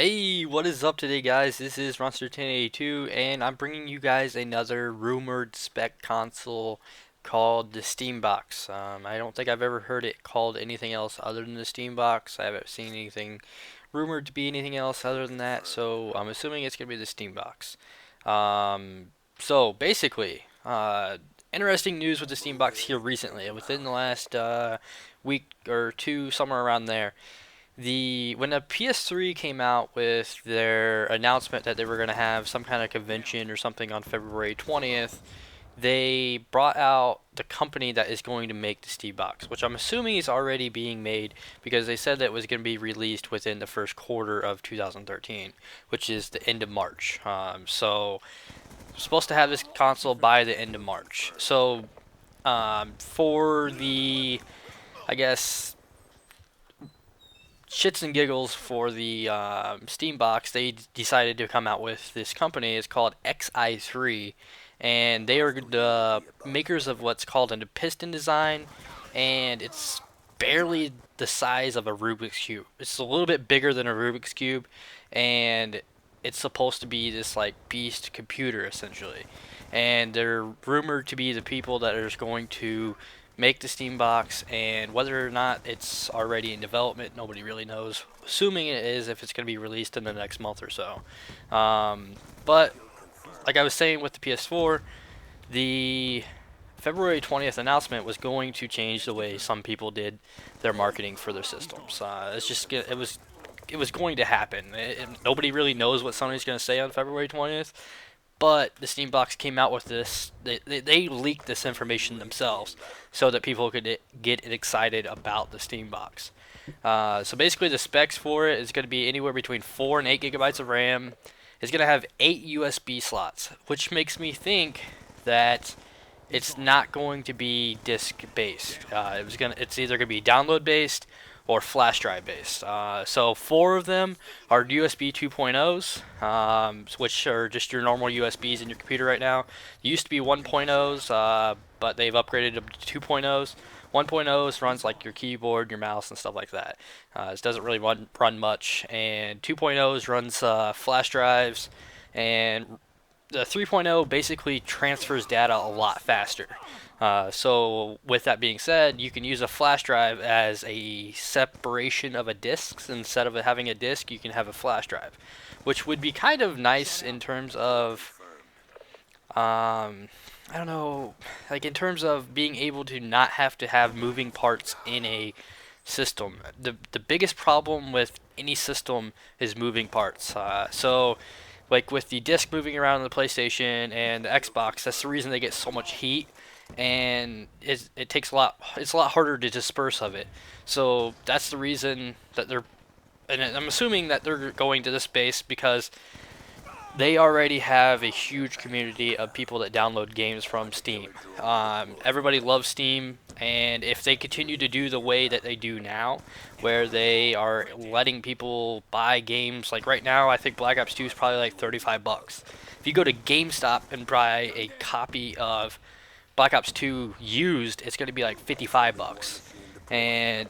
Hey, what is up today, guys? This is Monster1082, and I'm bringing you guys another rumored spec console called the Steambox. I don't think I've ever heard it called anything else other than the Steambox. I haven't seen anything rumored to be anything else other than that, so I'm assuming it's going to be the Steambox. So basically, interesting news with the Steambox here recently, within the last week or two, somewhere around there. When the PS3 came out with their announcement that they were going to have some kind of convention or something on February 20th, they brought out the company that is going to make the Steambox, which I'm assuming is already being made because they said that it was going to be released within the first quarter of 2013, which is the end of March. So we're supposed to have this console by the end of March. So for the, I guess, shits and giggles for the Steam box, they decided to come out with this company. It's called XI3, and they are the makers of what's called a piston design, and it's barely the size of a Rubik's Cube. It's a little bit bigger than a Rubik's Cube, and it's supposed to be this like beast computer essentially. And they're rumored to be the people that are going to make the Steam box, and whether or not it's already in development, nobody really knows. Assuming it is, if it's going to be released in the next month or so. But like I was saying with the PS4, the February 20th announcement was going to change the way some people did their marketing for their systems. It was going to happen. Nobody really knows what Sony's going to say on February 20th, but the Steam box came out with this. They leaked this information themselves so that people could get excited about the Steam box. So basically, the specs for it is going to be anywhere between 4 and 8 gigabytes of RAM. It's going to have 8 USB slots, which makes me think that it's not going to be disk based. It's either going to be download based or flash drive based. So 4 of them are USB 2.0s, which are just your normal USBs in your computer right now. They used to be 1.0s, but they've upgraded them to 2.0s. 1.0s runs like your keyboard, your mouse, and stuff like that. It doesn't really run much, and 2.0s runs flash drives, and the 3.0 basically transfers data a lot faster. So with that being said, you can use a flash drive as a separation of a disk. Instead of having a disk, you can have a flash drive, which would be kind of nice in terms of, I don't know, like in terms of being able to not have to have moving parts in a system. The biggest problem with any system is moving parts. So like with the disc moving around on the PlayStation and the Xbox, that's the reason they get so much heat, and it takes a lot. It's a lot harder to disperse of it. So that's the reason that they're. And I'm assuming that they're going to this space because they already have a huge community of people that download games from Steam. Everybody loves Steam, and if they continue to do the way that they do now, where they are letting people buy games, like right now, I think Black Ops 2 is probably like $35. If you go to GameStop and buy a copy of Black Ops 2 used, it's going to be like $55. And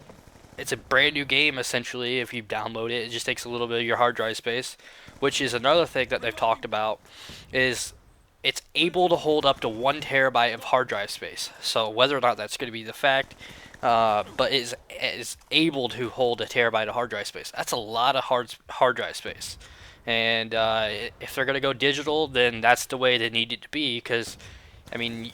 it's a brand new game essentially if you download it. It just takes a little bit of your hard drive space, which is another thing that they've talked about is it's able to hold up to 1 terabyte of hard drive space. So whether or not that's going to be the fact, but is able to hold a terabyte of hard drive space. That's a lot of hard drive space. And if they're going to go digital, then that's the way they need it to be. Because, I mean,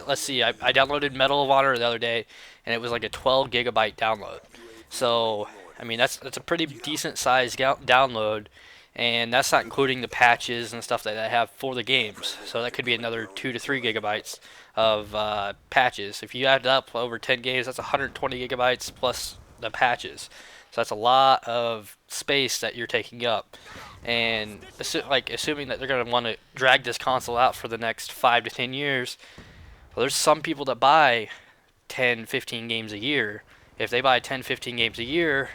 let's see, I downloaded Medal of Honor the other day, and it was like a 12 gigabyte download. So, I mean, that's a pretty decent size download, and that's not including the patches and stuff that I have for the games. So that could be another 2 to 3 gigabytes of patches. If you add up over 10 games, that's 120 gigabytes plus the patches. So that's a lot of space that you're taking up. And assuming that they're going to want to drag this console out for the next 5 to 10 years, well, there's some people that buy 10, 15 games a year. If they buy 10, 15 games a year,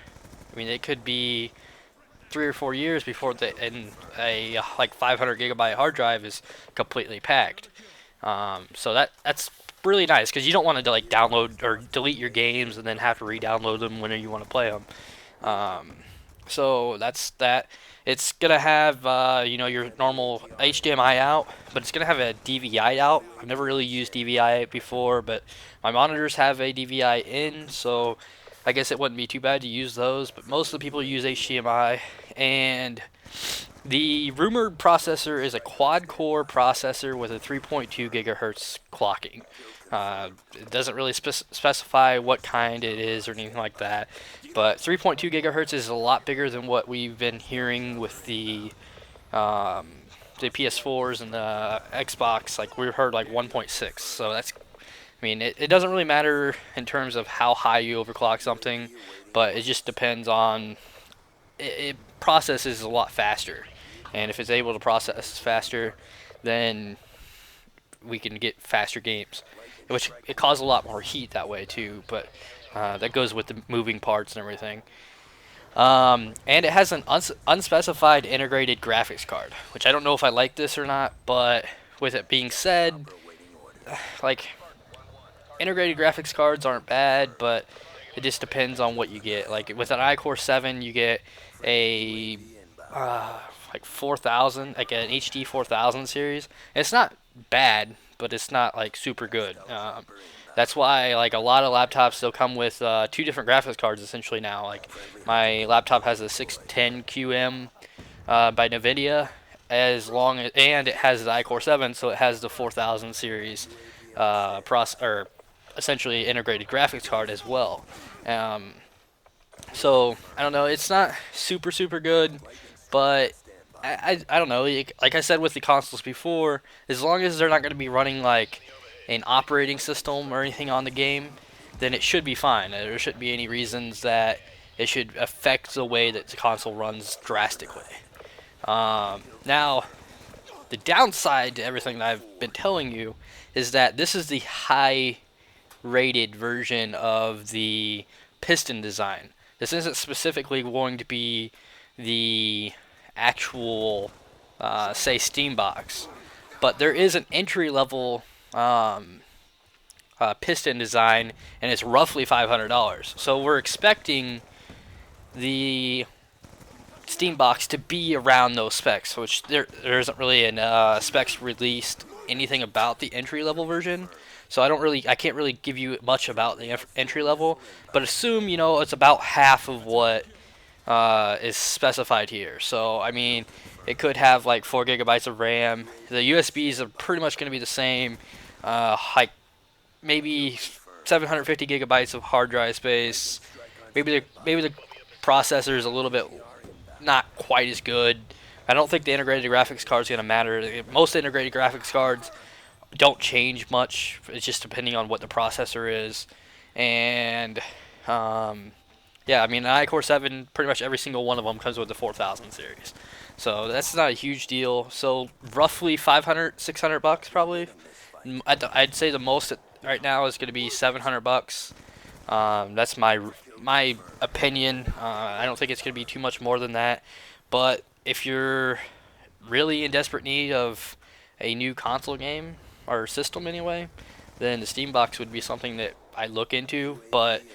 I mean, it could be 3 or 4 years before and a like 500 gigabyte hard drive is completely packed. So that's really nice because you don't want to like download or delete your games and then have to re-download them whenever you want to play them. So that's that. It's gonna have your normal HDMI out, but it's gonna have a DVI out. I've never really used DVI before, but my monitors have a DVI in, so I guess it wouldn't be too bad to use those. But most of the people use HDMI, and the rumored processor is a quad-core processor with a 3.2 gigahertz clocking. It doesn't really specify what kind it is or anything like that, but 3.2 gigahertz is a lot bigger than what we've been hearing with um, the PS4s and the Xbox. Like we heard like 1.6. So that's, I mean, it doesn't really matter in terms of how high you overclock something, but it just depends on it processes a lot faster, and if it's able to process faster, then we can get faster games, which it causes a lot more heat that way too. But that goes with the moving parts and everything. And it has an unspecified integrated graphics card, which I don't know if I like this or not. But with it being said, like integrated graphics cards aren't bad, but it just depends on what you get. Like with an iCore 7, you get a uh, like 4000, like an HD 4000 series. And it's not bad, but it's not like super good. That's why like a lot of laptops still come with two different graphics cards essentially now. Like my laptop has a 610 QM by NVIDIA, and it has the iCore 7, so it has the 4000 series or essentially integrated graphics card as well. Um, so I don't know. It's not super good, but I don't know. Like I said with the consoles before, as long as they're not going to be running like an operating system or anything on the game, then it should be fine. There shouldn't be any reasons that it should affect the way that the console runs drastically. Now, the downside to everything that I've been telling you is that this is the high rated version of the piston design. This isn't specifically going to be the actual, say, Steambox, but there is an entry level piston design, and it's roughly $500. So we're expecting the Steambox to be around those specs, which there isn't really an specs released anything about the entry level version. So I can't really give you much about the entry level, but assume it's about half of what is specified here. So I mean, it could have like 4 gigabytes of RAM. The USBs are pretty much going to be the same, like maybe 750 gigabytes of hard drive space. Maybe the processor is a little bit not quite as good. I don't think the integrated graphics card is going to matter. Most integrated graphics cards don't change much. It's just depending on what the processor is. And yeah, I mean, an iCore 7, pretty much every single one of them comes with the 4000 series. So that's not a huge deal. So roughly 500, 600 bucks probably. I'd say the most right now is going to be 700 bucks. That's my opinion. I don't think it's going to be too much more than that. But if you're really in desperate need of a new console game or system anyway, then the Steambox would be something that I look into. But in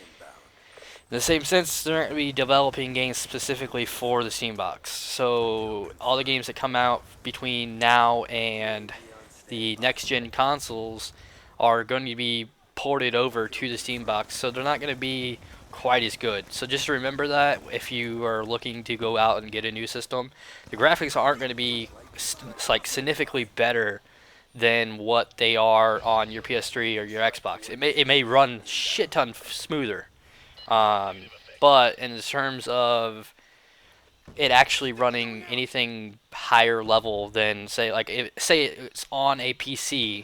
the same sense, they're not going to be developing games specifically for the Steambox. So all the games that come out between now and the next gen consoles are going to be ported over to the Steambox, so they're not going to be quite as good. So just remember that if you are looking to go out and get a new system, the graphics aren't going to be like significantly better than what they are on your PS3 or your Xbox. It may run shit ton smoother, um, but in terms of it actually running anything higher level than say it's on a PC,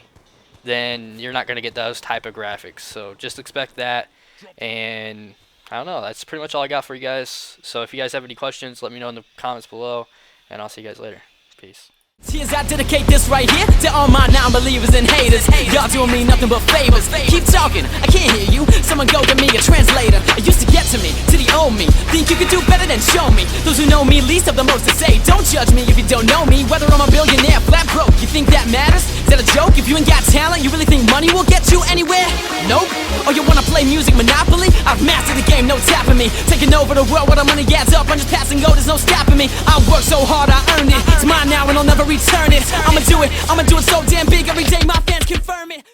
then you're not going to get those type of graphics. So just expect that. And I don't know. That's pretty much all I got for you guys. So if you guys have any questions, let me know in the comments below, and I'll see you guys later. Peace. Tears, I dedicate this right here to all my non-believers and haters. Y'all doing me nothing but favors. Keep talking, I can't hear you. Someone go get me a translator. It used to get to me, to the old me. Think you could do better than show me. Those who know me least have the most to say. Don't judge me if you don't know me. Whether I'm a billionaire, flat broke, you think that matters? Is that a joke? If you ain't got talent, you really think money will get you anywhere? Nope. Or you wanna play music Monopoly? I've mastered the game, no tapping me. Taking over the world where the money adds up. I'm just passing go, there's no stopping me. I work so hard, I earned it. It's mine now and I'll never return it. I'ma do it so